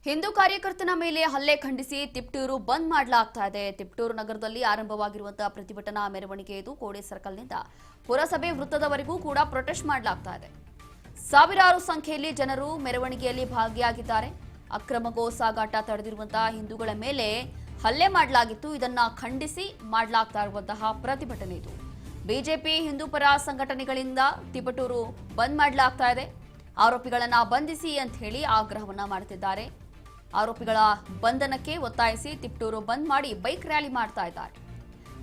ಹಿಂದೂ ಕಾರ್ಯಕರ್ತನ ಮೇಲೆ ಹಲ್ಲೆ ಖಂಡಿಸಿ ತಿಪ್ಟೂರು ಬಂದ್ ಮಾಡಲಾಗ್ತಾ ಇದೆ. ತಿಪ್ಟೂರು ನಗರದಲ್ಲಿ ಆರಂಭವಾಗಿರುವಂತಹ ಪ್ರತಿಭಟನಾ ಮೆರವಣಿಗೆ ಇದು ಕೋಡೆ ಸರ್ಕಲ್ನಿಂದ ಪುರಸಭೆ ವೃತ್ತದವರೆಗೂ ಕೂಡ ಪ್ರೊಟೆಸ್ಟ್ ಮಾಡಲಾಗ್ತಾ ಇದೆ. ಸಾವಿರಾರು ಸಂಖ್ಯೆಯಲ್ಲಿ ಜನರು ಮೆರವಣಿಗೆಯಲ್ಲಿ ಭಾಗಿಯಾಗಿದ್ದಾರೆ. ಅಕ್ರಮ ಗೋ ಸಾಗಾಟ ತಡೆದಿರುವಂತಹ ಹಿಂದೂಗಳ ಮೇಲೆ ಹಲ್ಲೆ ಮಾಡಲಾಗಿತ್ತು. ಇದನ್ನ ಖಂಡಿಸಿ ಮಾಡಲಾಗ್ತಾ ಇರುವಂತಹ ಪ್ರತಿಭಟನೆ ಇದು. ಬಿಜೆಪಿ ಹಿಂದೂ ಪರ ಸಂಘಟನೆಗಳಿಂದ ತಿಪಟೂರು ಬಂದ್ ಮಾಡಲಾಗ್ತಾ ಇದೆ. ಆರೋಪಿಗಳನ್ನ ಬಂಧಿಸಿ ಅಂತ ಹೇಳಿ ಆಗ್ರಹವನ್ನ ಮಾಡುತ್ತಿದ್ದಾರೆ. ಆರೋಪಿಗಳ ಬಂಧನಕ್ಕೆ ಒತ್ತಾಯಿಸಿ ತಿಪಟೂರು ಬಂದ್ ಮಾಡಿ ಬೈಕ್ ರ್ಯಾಲಿ ಮಾಡ್ತಾ ಇದ್ದಾರೆ.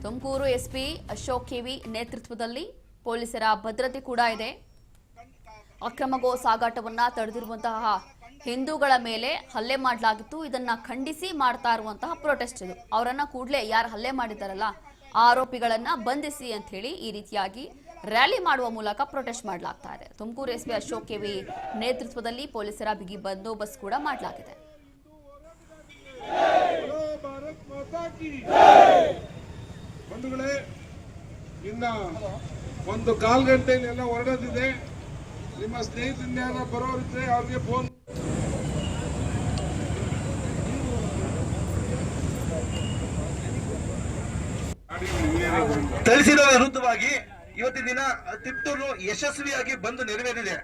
ತುಮಕೂರು ಎಸ್ಪಿ ಅಶೋಕ್ ಕೆವಿ ನೇತೃತ್ವದಲ್ಲಿ ಪೊಲೀಸರ ಭದ್ರತೆ ಕೂಡ ಇದೆ. ಅಕ್ರಮ ಗೋ ಸಾಗಾಟವನ್ನ ತಡೆದಿರುವಂತಹ ಹಿಂದೂಗಳ ಮೇಲೆ ಹಲ್ಲೆ ಮಾಡಲಾಗಿತ್ತು. ಇದನ್ನ ಖಂಡಿಸಿ ಮಾಡ್ತಾ ಇರುವಂತಹ ಪ್ರೊಟೆಸ್ಟ್ ಇದು. ಅವರನ್ನ ಕೂಡಲೇ ಯಾರು ಹಲ್ಲೆ ಮಾಡಿದ್ದಾರಲ್ಲ ಆರೋಪಿಗಳನ್ನ ಬಂಧಿಸಿ ಅಂತ ಹೇಳಿ ಈ ರೀತಿಯಾಗಿ ರ್ಯಾಲಿ ಮಾಡುವ ಮೂಲಕ ಪ್ರೊಟೆಸ್ಟ್ ಮಾಡಲಾಗ್ತಾ ಇದೆ. ತುಮಕೂರು ಎಸ್ಪಿ ಅಶೋಕ್ ಕೆವಿ ನೇತೃತ್ವದಲ್ಲಿ ಪೊಲೀಸರ ಬಿಗಿ ಬಂದೋಬಸ್ತ್ ಕೂಡ ಮಾಡಲಾಗಿದೆ. ಬಂಧುಗಳೇ, ಇನ್ನ ಒಂದು ಕಾಲ್ ಗಂಟೆಯಲ್ಲಿ ಎಲ್ಲ ಹೊರಡೋದಿದೆ. ನಿಮ್ಮ ಸ್ನೇಹಿತರಿಂದ ಬರೋರಿದ್ರೆ ಅವ್ರಿಗೆ ಫೋನ್ ತಿಳಿಸಿದ ವಿರುದ್ಧವಾಗಿ ಇವತ್ತಿನ ದಿನ ತಿಪ್ಟೂರು ಯಶಸ್ವಿಯಾಗಿ ಬಂದು ನೆರವೇರಿದೆ.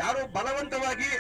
ಯಾರು ಬಲವಂತವಾಗಿ